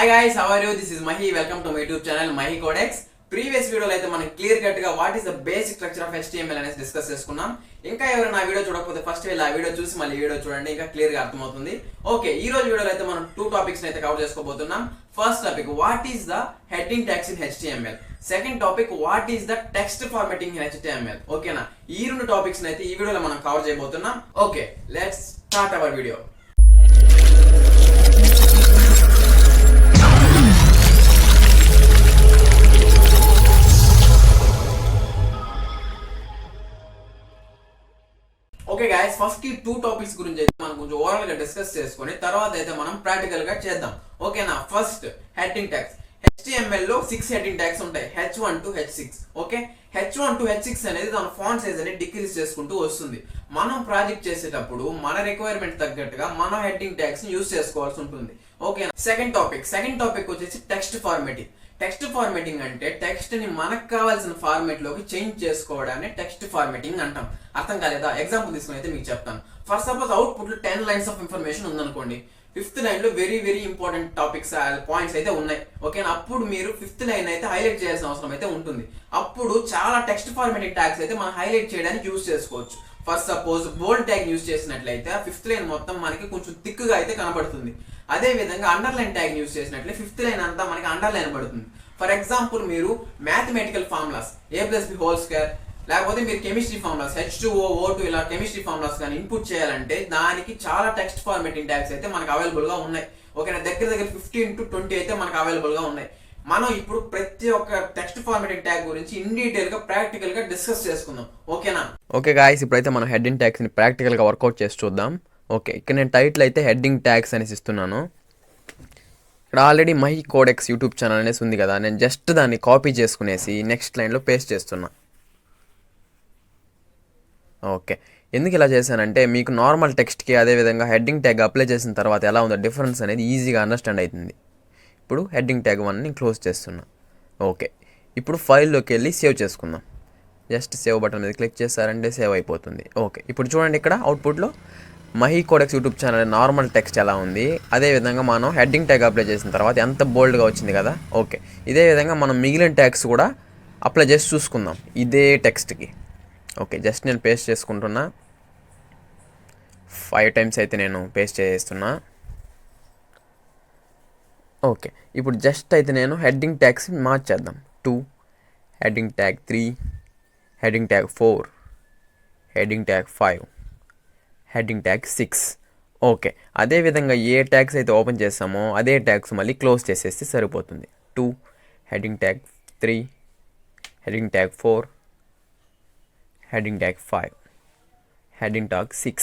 Hi guys, how are you? This is Mahi. Welcome to my YouTube channel Mahi Codex. Previous వీడియోలో అయితే మనం clear cut గా what is the basic structure of HTML అనేది discuss చేసుకున్నాం. ఇంకా ఎవరైనా నా వీడియో చూడకపోతే ఫస్ట్ వెళ్ళి ఆ వీడియో చూసి మళ్ళీ వీడియో చూడండి, ఇంకా క్లియర్ గా అర్థమవుతుంది. ఓకే, ఈ రోజు వీడియోలో అయితే మనం టూ టాపిక్స్ అయితే కవర్ చేసుకోబోతున్నాం. First topic what is the heading tags in HTML. Second topic what is the text formatting in HTML. ఓకేనా, ఈ రెండు టాపిక్స్ అయితే ఈ వీడియోలో మనం కవర్ చేయబోతున్నాం. Okay, let's start our video. Okay guys, first ఈ టూ టాపిక్స్ గురించి అయితే మనం కొంచెం ఓవరాల్ గా డిస్కస్ చేసుకొని తర్వాత అయితే మనం ప్రాక్టికల్ గా చేద్దాం. ఓకేనా, ఫస్ట్ హెడ్డింగ్ ట్యాగ్స్. HTML లో 6 హెడ్డింగ్ ట్యాగ్స్ ఉంటాయి, H1 to H6. Okay, H1 to H6 అనేది దాని ఫాంట్ సైజ్ అనేది డిక్రీజ్ చేసుకుంటూ వస్తుంది. మనం ప్రాజెక్ట్ చేసేటప్పుడు మన రిక్వైర్మెంట్ తగ్గట్టుగా మనం హెడ్డింగ్ ట్యాగ్స్ ని యూస్ చేసుకోవాల్సి ఉంటుంది. ఓకే, సెకండ్ టాపిక్ వచ్చేసి టెక్స్ట్ ఫార్మాటింగ్. టెక్స్ట్ ఫార్మాటింగ్ అంటే టెక్స్ట్ ని మనకు కావాల్సిన ఫార్మాట్ లోకి చేంజ్ చేసుకోవడాన్ని టెక్స్ట్ ఫార్మాటింగ్ అంటాం. అర్థం కాలేదా? ఎగ్జాంపుల్ తీసుకుని అయితే మీకు చెప్తాను. ఫర్ సపోజ్ అవుట్పుట్ లో 10 లైన్స్ ఆఫ్ ఇన్ఫర్మేషన్ ఉందనుకోండి, 5th లైన్ లో వెరీ ఇంపార్టెంట్ టాపిక్స్ పాయింట్స్ అయితే ఉన్నాయి. ఓకేనా, అప్పుడు మీరు 5th లైన్ అయితే హైలైట్ చేయాల్సిన అవసరం అయితే ఉంటుంది. అప్పుడు చాలా టెక్స్ట్ ఫార్మాటింగ్ ట్యాగ్స్ అయితే మనం హైలైట్ చేయడానికి యూజ్ చేసుకోవచ్చు. For suppose bold tag use చేసినట్లయితే 5th లైన్ మొత్తం మనకి కొంచెం థిక్గా అయితే కనబడుతుంది. అదే విధంగా అండర్లైన్ ట్యాగ్ యూజ్ చేసినట్లయితే 5th లైన్ అంతా మనకి అండర్లైన్ పడుతుంది. ఫర్ ఎగ్జాంపుల్ మీరు మ్యాథమెటికల్ ఫార్ములాస్ A+B² లేకపోతే మీరు కెమిస్ట్రీ ఫార్ములాస్ H2O O2 ఇలా కెమిస్ట్రీ ఫార్ములాస్ కానీ ఇన్పుట్ చేయాలంటే దానికి చాలా టెక్స్ట్ ఫార్మాటింగ్ ట్యాగ్స్ అయితే మనకు అవైలబుల్ గా ఉన్నాయి. ఓకేనా, దగ్గర 15 to 20 అయితే మనకు అవైలబుల్ గా ఉన్నాయి. మనం ఇప్పుడు ప్రతి ఒక్క టెక్స్ట్ ఫార్మాటింగ్ ట్యాగ్ గురించి ఇన్ డీటెయిల్ గా ప్రాక్టికల్ గా డిస్కస్ చేసుకుందాం. ఓకేనా? ఓకే గాయ్స్, ఇప్పుడైతే మనం హెడ్డింగ్ ట్యాగ్స్ ని ప్రాక్టికల్ గా వర్కౌట్ చేసి చూద్దాం. ఓకే, ఇక్కడ నేను టైటిల్ అయితే హెడ్డింగ్ ట్యాగ్స్ అనేసి ఇస్తున్నాను. ఇక్కడ already Mahi codex YouTube channel అనేసి ఉంది కదా, నేను జస్ట్ దాన్ని కాపీ చేసుకునేసి నెక్స్ట్ లైన్లో పేస్ట్ చేస్తున్నా. ఓకే, ఎందుకు ఇలా చేశానంటే మీకు నార్మల్ టెక్స్ట్కి అదేవిధంగా హెడ్డింగ్ ట్యాగ్ అప్లై చేసిన తర్వాత ఎలా ఉందో డిఫరెన్స్ అనేది ఈజీగా అండర్స్టాండ్ అవుతుంది. ఇప్పుడు హెడ్డింగ్ ట్యాగ్ 1ని క్లోజ్ చేస్తున్నా. ఓకే, ఇప్పుడు ఫైల్లోకి వెళ్ళి సేవ్ చేసుకుందాం. జస్ట్ సేవ్ బటన్ మీద క్లిక్ చేస్తారంటే సేవ్ అయిపోతుంది. ఓకే, ఇప్పుడు చూడండి ఇక్కడ అవుట్పుట్లో Mahi codex YouTube channel normal text ఎలా ఉంది, అదేవిధంగా మనం హెడ్డింగ్ ట్యాగ్ అప్లై చేసిన తర్వాత ఎంత బోల్డ్గా వచ్చింది కదా. ఓకే, ఇదే విధంగా మనం మిగిలిన ట్యాగ్స్ కూడా అప్లై చేసి చూసుకుందాం ఇదే టెక్స్ట్కి. ఓకే, జస్ట్ నేను పేస్ట్ చేసుకుంటున్నా. 5 times అయితే నేను పేస్ట్ చేస్తున్నా. ఓకే, ఇప్పుడు జస్ట్ అయితే నేను హెడ్డింగ్ ట్యాగ్స్ మార్చేద్దాం. 2, heading tag 3, heading tag 4, heading tag 5, heading tag 6. Okay, అదేవిధంగా ఏ ట్యాగ్స్ అయితే ఓపెన్ చేస్తామో అదే ట్యాగ్స్ మళ్ళీ క్లోజ్ చేసేస్తే సరిపోతుంది. 2, heading tag 3, heading tag 4, heading tag 5, heading tag 6.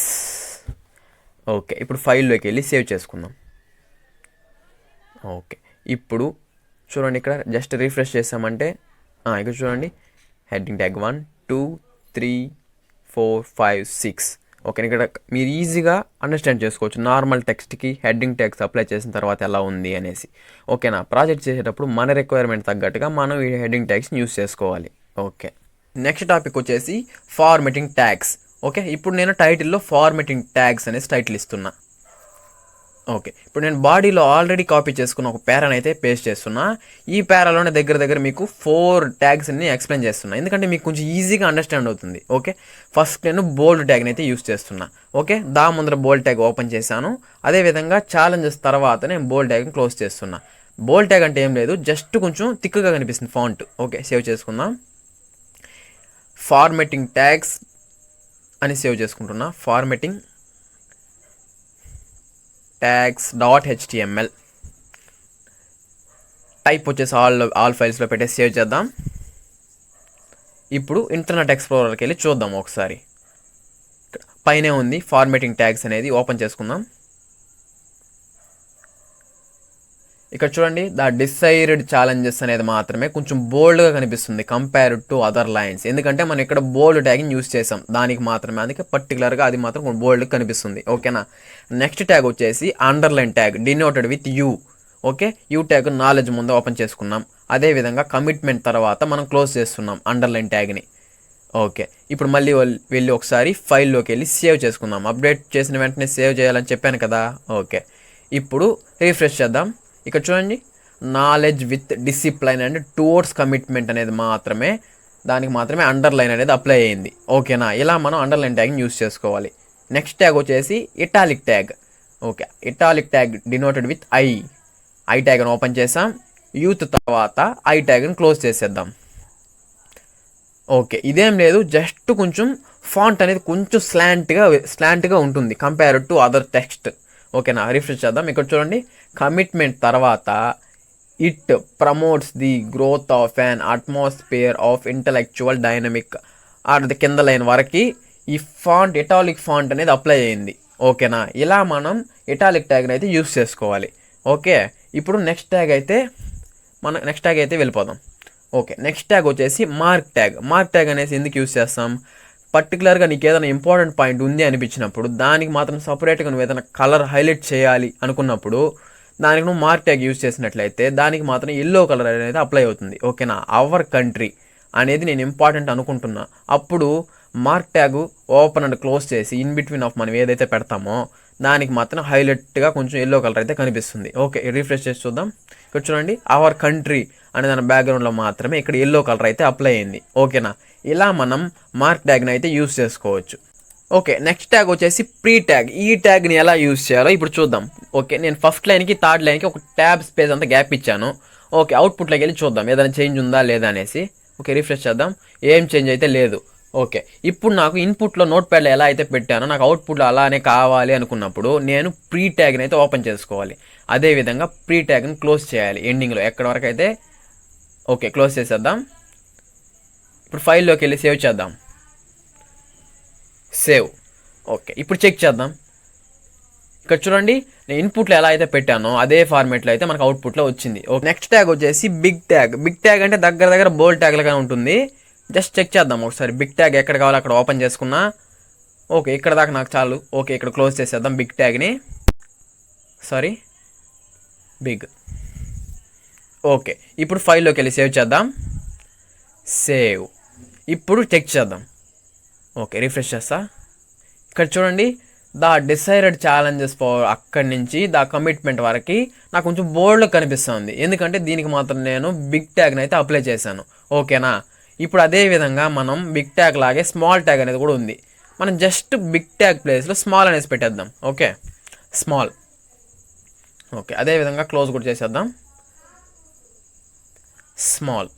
Okay, ఇప్పుడు ఫైల్లోకి వెళ్ళి సేవ్ చేసుకుందాం. ఓకే, ఇప్పుడు చూడండి ఇక్కడ జస్ట్ రిఫ్రెష్ చేసామంటే ఇక్కడ చూడండి హెడ్డింగ్ ట్యాగ్ 1, 2, 3, 4, 5, 6. ఓకే, ఇక్కడ మీరు ఈజీగా అండర్స్టాండ్ చేసుకోవచ్చు నార్మల్ టెక్స్ట్కి హెడ్డింగ్ ట్యాగ్స్ అప్లై చేసిన తర్వాత ఎలా ఉంది అనేసి. ఓకేనా, ప్రాజెక్ట్ చేసేటప్పుడు మన రిక్వైర్మెంట్ తగ్గట్టుగా మనం ఈ హెడ్డింగ్ ట్యాగ్స్ని యూస్ చేసుకోవాలి. ఓకే, నెక్స్ట్ టాపిక్ వచ్చేసి ఫార్మాటింగ్ ట్యాగ్స్. ఓకే, ఇప్పుడు నేను టైటిల్లో ఫార్మాటింగ్ ట్యాగ్స్ అనేసి టైటిల్ ఇస్తున్నా. ఓకే, ఇప్పుడు నేను బాడీలో ఆల్రెడీ కాపీ చేసుకున్న ఒక పేరాని అయితే పేస్ట్ చేస్తున్నా. ఈ పేరాలోనే దగ్గర మీకు 4 ట్యాగ్స్ అన్ని ఎక్స్ప్లెయిన్ చేస్తున్నా, ఎందుకంటే మీకు కొంచెం ఈజీగా అండర్స్టాండ్ అవుతుంది. ఓకే, ఫస్ట్ నేను బోల్డ్ ట్యాగ్ని అయితే యూస్ చేస్తున్నా. ఓకే, ముందర బోల్డ్ ట్యాగ్ ఓపెన్ చేశాను. అదేవిధంగా ఛాలెంజెస్ తర్వాత నేను బోల్డ్ ట్యాగ్ని క్లోజ్ చేస్తున్నా. బోల్డ్ ట్యాగ్ అంటే ఏం లేదు, జస్ట్ కొంచెం థిక్గా కనిపిస్తుంది ఫాంట్. ఓకే, సేవ్ చేసుకుందాం. ఫార్మాటింగ్ ట్యాగ్స్ అని సేవ్ చేసుకుంటున్నా. ఫార్మాటింగ్ tags.html టైప్ వచ్చేసి ఆల్ ఫైల్స్లో పెట్టేసి సేవ్ చేద్దాం. ఇప్పుడు ఇంటర్నెట్ ఎక్స్ప్లోరర్కి వెళ్ళి చూద్దాం ఒకసారి. పైనే ఉంది ఫార్మాటింగ్ ట్యాగ్స్ అనేది, ఓపెన్ చేసుకుందాం. ఇక్కడ చూడండి ద డిసైర్డ్ ఛాలెంజెస్ అనేది మాత్రమే కొంచెం బోల్డ్గా కనిపిస్తుంది కంపేర్డ్ టు అదర్ లైన్స్, ఎందుకంటే మనం ఇక్కడ బోల్డ్ ట్యాగ్ని యూస్ చేసాం దానికి మాత్రమే, అందుకే పర్టికులర్గా అది మాత్రం బోల్డ్గా కనిపిస్తుంది. ఓకేనా, నెక్స్ట్ ట్యాగ్ వచ్చేసి underline tag denoted with you. Okay, you tag knowledge ముందు ఓపెన్ చేసుకున్నాం. అదేవిధంగా కమిట్మెంట్ తర్వాత మనం క్లోజ్ చేస్తున్నాం అండర్లైన్ ట్యాగ్ని. ఓకే, ఇప్పుడు మళ్ళీ వెళ్ళి ఒకసారి ఫైల్లోకి వెళ్ళి సేవ్ చేసుకుందాం. అప్డేట్ చేసిన వెంటనే సేవ్ చేయాలని చెప్పాను కదా. ఓకే, ఇప్పుడు రీఫ్రెష్ చేద్దాం. ఇక్కడ చూడండి, knowledge with discipline and towards commitment అనేది మాత్రమే, దానికి మాత్రమే అండర్లైన్ అనేది అప్లై అయ్యింది. ఓకేనా, ఇలా మనం అండర్లైన్ ట్యాగ్ని యూస్ చేసుకోవాలి. నెక్స్ట్ ట్యాగ్ వచ్చేసి italic tag. Okay, italic tag denoted with I ట్యాగ్ని ఓపెన్ చేసాం. యూత్ తర్వాత ఐ ట్యాగ్ని క్లోజ్ చేసేద్దాం. ఓకే, ఇదేం లేదు, జస్ట్ కొంచెం ఫాంట్ అనేది కొంచెం స్లాంట్గా ఉంటుంది కంపేర్డ్ టు అదర్ టెక్స్ట్. ఓకేనా, రిఫ్రెష్ చేద్దాం. ఇక్కడ చూడండి, కమిట్మెంట్ తర్వాత it promotes the growth of an atmosphere of intellectual dynamic అది కింద లైన్ వరకు ఈ ఫాంట్ ఇటాలిక్ ఫాంట్ అనేది అప్లై అయ్యింది. ఓకేనా, ఇలా మనం ఇటాలిక్ ట్యాగ్ని అయితే యూస్ చేసుకోవాలి. ఓకే, ఇప్పుడు నెక్స్ట్ ట్యాగ్ అయితే వెళ్ళిపోదాం. ఓకే, నెక్స్ట్ ట్యాగ్ వచ్చేసి మార్క్ ట్యాగ్ అనేసి ఎందుకు యూస్ చేస్తాం? పర్టికులర్గా నీకు ఏదైనా ఇంపార్టెంట్ పాయింట్ ఉంది అనిపించినప్పుడు దానికి మాత్రం సపరేట్గా నువ్వు ఏదైనా కలర్ హైలైట్ చేయాలి అనుకున్నప్పుడు దానికి నువ్వు మార్క్ ట్యాగ్ యూస్ చేసినట్లయితే దానికి మాత్రం ఎల్లో కలర్ అనేది అప్లై అవుతుంది. ఓకేనా, అవర్ కంట్రీ అనేది నేను ఇంపార్టెంట్ అనుకుంటున్నా, అప్పుడు mark tag open and close చేసి ఇన్ బిట్వీన్ ఆఫ్ మనం ఏదైతే పెడతామో దానికి మాత్రం హైలైట్గా కొంచెం ఎల్లో కలర్ అయితే కనిపిస్తుంది. ఓకే, రిఫ్రెష్ చేసి చూద్దాం. ఇక్కడ చూడండి, అవర్ కంట్రీ అనే దాని బ్యాక్గ్రౌండ్లో మాత్రమే ఇక్కడ ఎల్లో కలర్ అయితే అప్లై అయింది. ఓకేనా, ఇలా మనం మార్క్ ట్యాగ్ని అయితే యూస్ చేసుకోవచ్చు. ఓకే, నెక్స్ట్ ట్యాగ్ వచ్చేసి ప్రీ ట్యాగ్. ఈ ట్యాగ్ని ఎలా యూస్ చేయాలో ఇప్పుడు చూద్దాం. ఓకే, నేను ఫస్ట్ లైన్కి థర్డ్ లైన్కి ఒక ట్యాబ్ స్పేస్ అంతా గ్యాప్ ఇచ్చాను. ఓకే, అవుట్పుట్లోకి వెళ్ళి చూద్దాం ఏదైనా చేంజ్ ఉందా లేదా అనేసి. ఓకే, రిఫ్రెష్ చేద్దాం. ఏం చేంజ్ అయితే లేదు. ఓకే, ఇప్పుడు నాకు ఇన్పుట్లో నోట్ ప్యాడ్లో ఎలా అయితే పెట్టానో నాకు అవుట్పుట్లో అలానే కావాలి అనుకున్నప్పుడు నేను ప్రీ ట్యాగ్ని అయితే ఓపెన్ చేసుకోవాలి. అదేవిధంగా ప్రీ ట్యాగ్ని క్లోజ్ చేయాలి ఎండింగ్లో ఎక్కడ వరకు అయితే. ఓకే, క్లోజ్ చేసేద్దాం. ఇప్పుడు ఫైల్లోకి వెళ్ళి సేవ్ చేద్దాం. సేవ్. ఓకే, ఇప్పుడు చెక్ చేద్దాం. ఇక్కడ చూడండి, నేను ఇన్పుట్లో ఎలా అయితే పెట్టానో అదే ఫార్మేట్లో అయితే మనకు అవుట్పుట్లో వచ్చింది. ఓకే, నెక్స్ట్ ట్యాగ్ వచ్చేసి బిగ్ ట్యాగ్ అంటే దగ్గర బోల్డ్ ట్యాగ్ లాగా ఉంటుంది. జస్ట్ చెక్ చేద్దాం ఒకసారి. బిగ్ ట్యాగ్ ఎక్కడ కావాలో అక్కడ ఓపెన్ చేసుకున్నా. ఓకే, ఇక్కడ దాకా నాకు చాలు. ఓకే, ఇక్కడ క్లోజ్ చేసేద్దాం బిగ్ ట్యాగ్ని. బిగ్. ఓకే, ఇప్పుడు ఫైల్లోకి వెళ్ళి సేవ్ చేద్దాం. సేవ్. ఇప్పుడు చెక్ చేద్దాం. ఓకే, రిఫ్రెష్ చేస్తా. ఇక్కడ చూడండి, ద డిసైడెడ్ ఛాలెంజెస్ ఫర్ అక్కడి నుంచి ద కమిట్మెంట్ వరకు నాకు కొంచెం బోల్డ్లో కనిపిస్తుంది, ఎందుకంటే దీనికి మాత్రం నేను బిగ్ ట్యాగ్ని అయితే అప్లై చేశాను. ఓకేనా, ఇప్పుడు అదే విధంగా మనం బిగ్ ట్యాగ్ లాగే స్మాల్ ట్యాగ్ అనేది కూడా ఉంది. మనం జస్ట్ బిగ్ ట్యాగ్ ప్లేస్లో స్మాల్ అనేసి పెట్టేద్దాం. Okay, small. ఓకే, అదేవిధంగా క్లోజ్ కూడా చేసేద్దాం. స్మాల్.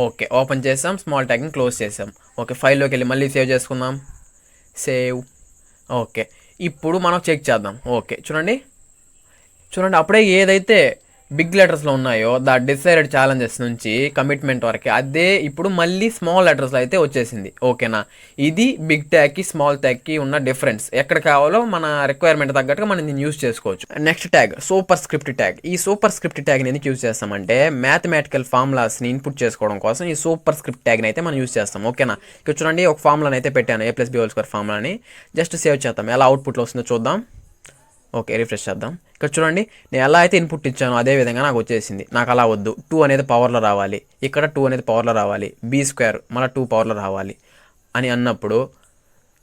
ఓకే, ఓపెన్ చేసాం, స్మాల్ ట్యాగ్ని క్లోజ్ చేసాం. ఓకే, ఫైల్లోకి వెళ్ళి మళ్ళీ సేవ్ చేసుకుందాం. సేవ్. ఓకే, ఇప్పుడు మనం చెక్ చేద్దాం. ఓకే, చూడండి అప్పుడే ఏదైతే బిగ్ లెటర్స్లో ఉన్నాయో ద డిసైడెడ్ ఛాలెంజెస్ నుంచి కమిట్మెంట్ వరకు అదే ఇప్పుడు మళ్ళీ స్మాల్ లెటర్స్లో అయితే వచ్చేసింది. ఓకేనా, ఇది బిగ్ ట్యాగ్కి స్మాల్ ట్యాగ్కి ఉన్న డిఫరెన్స్. ఎక్కడ కావాలో మన రిక్వైర్మెంట్ తగ్గట్టుగా మనం దీన్ని యూస్ చేసుకోవచ్చు. Next tag super script tag. ఈ సూపర్ స్క్రిప్ట్ ట్యాగ్ని ఎందుకు యూస్ చేస్తామంటే మ్యాథమెటికల్ ఫార్ములాస్ని ఇన్పుట్ చేసుకోవడం కోసం ఈ సూపర్ స్క్రిప్ట్ ట్యాగ్ని అయితే మనం యూస్ చేస్తాం. ఓకేనా, ఇక్కడ చూడండి ఒక ఫార్ములాని అయితే పెట్టాను, a+b² ఫార్ములాని. జస్ట్ సేవ్ చేద్దాం, ఎలా అవుట్పుట్లో వస్తుందో చూద్దాం. ఓకే, రిఫ్రెష్ చేద్దాం. ఇక్కడ చూడండి, నేను ఎలా అయితే ఇన్పుట్ ఇచ్చానో అదే విధంగా నాకు వచ్చేసింది. నాకు అలా వద్దు, 2 అనేది పవర్లో రావాలి, ఇక్కడ 2 అనేది పవర్లో రావాలి, b² మళ్ళీ 2 పవర్లో రావాలి అని అన్నప్పుడు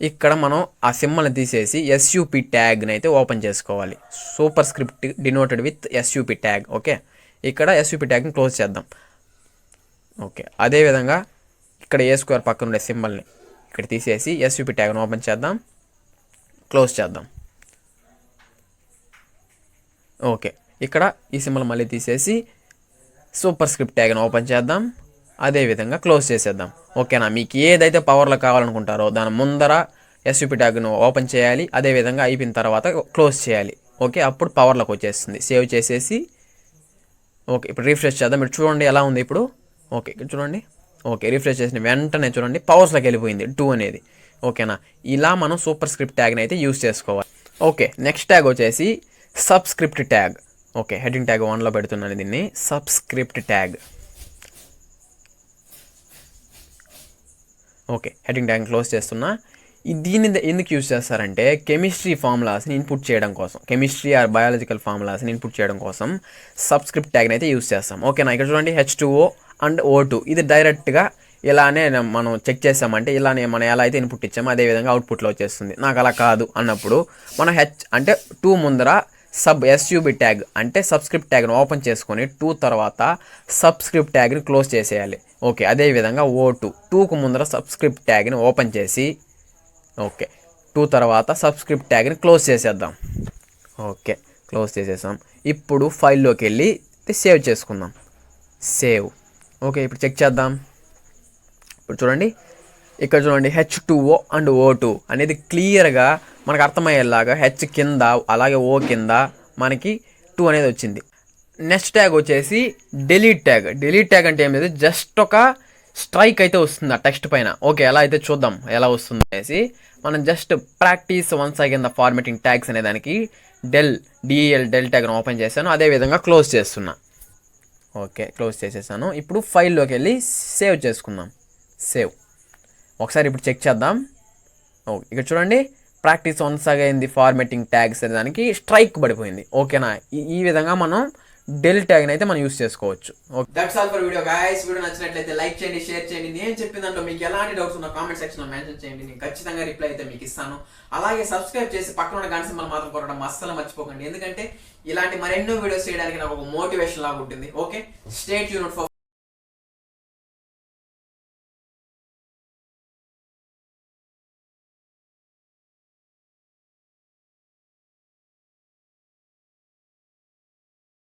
ఇక్కడ మనం ఆ సింబల్ని తీసేసి ఎస్యూపీ ట్యాగ్ని అయితే ఓపెన్ చేసుకోవాలి. Superscript denoted with SUP tag. Okay, ఇక్కడ ఎస్యూపీ ట్యాగ్ని క్లోజ్ చేద్దాం. ఓకే, అదేవిధంగా ఇక్కడ a² పక్కన ఉండే సింబల్ని ఇక్కడ తీసేసి ఎస్యూపీ ట్యాగ్ని ఓపెన్ చేద్దాం, క్లోజ్ చేద్దాం. ఓకే, ఇక్కడ ఈ సింబల్ మళ్ళీ తీసేసి సూపర్ స్క్రిప్ట్ ట్యాగ్ని ఓపెన్ చేద్దాం, అదేవిధంగా క్లోజ్ చేసేద్దాం. ఓకేనా, మీకు ఏదైతే పవర్లో కావాలనుకుంటారో దాని ముందర ఎస్యూపీ ట్యాగ్ను ఓపెన్ చేయాలి, అదేవిధంగా అయిపోయిన తర్వాత క్లోజ్ చేయాలి. ఓకే, అప్పుడు పవర్లోకి వచ్చేస్తుంది. సేవ్ చేసేసి ఓకే, ఇప్పుడు రిఫ్రెష్ చేద్దాం. మీరు చూడండి ఎలా ఉంది ఇప్పుడు. ఓకే, ఇక్కడ చూడండి. ఓకే, రిఫ్రెష్ చేసిన వెంటనే చూడండి పవర్స్లోకి వెళ్ళిపోయింది 2 అనేది. ఓకేనా, ఇలా మనం సూపర్ స్క్రిప్ట్ ట్యాగ్ని అయితే యూస్ చేసుకోవాలి. ఓకే, నెక్స్ట్ ట్యాగ్ వచ్చేసి subscript tag. Okay, heading tag 1లో పెడుతున్నాను దీన్ని. Subscript tag. Okay, heading tag close చేస్తున్నా. దీన్ని ఎందుకు యూజ్ చేస్తారంటే కెమిస్ట్రీ ఫార్ములాస్ని ఇన్పుట్ చేయడం కోసం, కెమిస్ట్రీ ఆర్ బయాలజికల్ ఫార్ములాస్ని ఇన్పుట్ చేయడం కోసం సబ్స్క్రిప్ట్ ట్యాగ్ని అయితే యూజ్ చేస్తాం. ఓకేనా, ఇక్కడ చూడండి H2O అండ్ O2 ఇది డైరెక్ట్గా ఇలానే మనం చెక్ చేసామంటే ఇలానే మనం ఎలా అయితే ఇన్పుట్ ఇచ్చామో అదేవిధంగా అవుట్పుట్లో వచ్చేస్తుంది. నాకు అలా కాదు అన్నప్పుడు మనం అంటే 2 ముందర ఎస్యూబి ట్యాగ్ అంటే సబ్స్క్రిప్ట్ ట్యాగ్ని ఓపెన్ చేసుకొని 2 తర్వాత సబ్స్క్రిప్ట్ ట్యాగ్ని క్లోజ్ చేసేయాలి. ఓకే, అదేవిధంగా టూకు ముందర సబ్స్క్రిప్ట్ ట్యాగ్ని ఓపెన్ చేసి ఓకే 2 తర్వాత సబ్స్క్రిప్ట్ ట్యాగ్ని క్లోజ్ చేసేద్దాం. ఓకే, క్లోజ్ చేసేసాం. ఇప్పుడు ఫైల్లోకి వెళ్ళి సేవ్ చేసుకుందాం. సేవ్. ఓకే, ఇప్పుడు చెక్ చేద్దాం. ఇప్పుడు చూడండి, ఇక్కడ చూడండి H2O అండ్ O2 అనేది క్లియర్గా మనకు అర్థమయ్యేలాగా హెచ్ కింద అలాగే ఓ కింద మనకి 2 అనేది వచ్చింది. నెక్స్ట్ ట్యాగ్ వచ్చేసి డిలీట్ ట్యాగ్ అంటే ఏం లేదు, జస్ట్ ఒక స్ట్రైక్ అయితే వస్తుంది ఆ టెక్స్ట్ పైన. ఓకే, ఎలా అయితే చూద్దాం ఎలా వస్తుంది అనేసి. మనం just practice once again the formatting tags అనే దానికి డెల్ ట్యాగ్ను ఓపెన్ చేశాను, అదేవిధంగా క్లోజ్ చేస్తున్నా. ఓకే, క్లోజ్ చేసేసాను. ఇప్పుడు ఫైల్లోకి వెళ్ళి సేవ్ చేసుకుందాం. సేవ్. ఒకసారి ఇప్పుడు చెక్ చేద్దాం. ఇక్కడ చూడండి, practice once again the formatting tags అనే దానికి స్ట్రైక్ పడిపోయింది. ఓకేనా, ఈ విధంగా మనం డెల్ ట్యాగ్ని అయితే మనం యూస్ చేసుకోవచ్చు. That's all for video guys. Video నచ్చినట్లయితే లైక్ చేయండి, షేర్ చేయండి. నేను చెప్పిన దాంట్లో మీకు ఎలాంటి డౌట్స్ ఉన్నా కామెంట్ సెక్షన్ లో మెన్షన్ చేయండి, నేను ఖచ్చితంగా రిప్లై అయితే మీకు ఇస్తాను. అలాగే సబ్స్క్రైబ్ చేసి పక్కన ఉన్న గంట సింబల్ మాత్రం కొట్టడం అస్సలు మర్చిపోకండి, ఎందుకంటే ఇలాంటి మరెన్నో వీడియోస్ చేయడానికి నాకు ఒక మోటివేషన్ లాగా ఉంటుంది. Okay, stay tuned for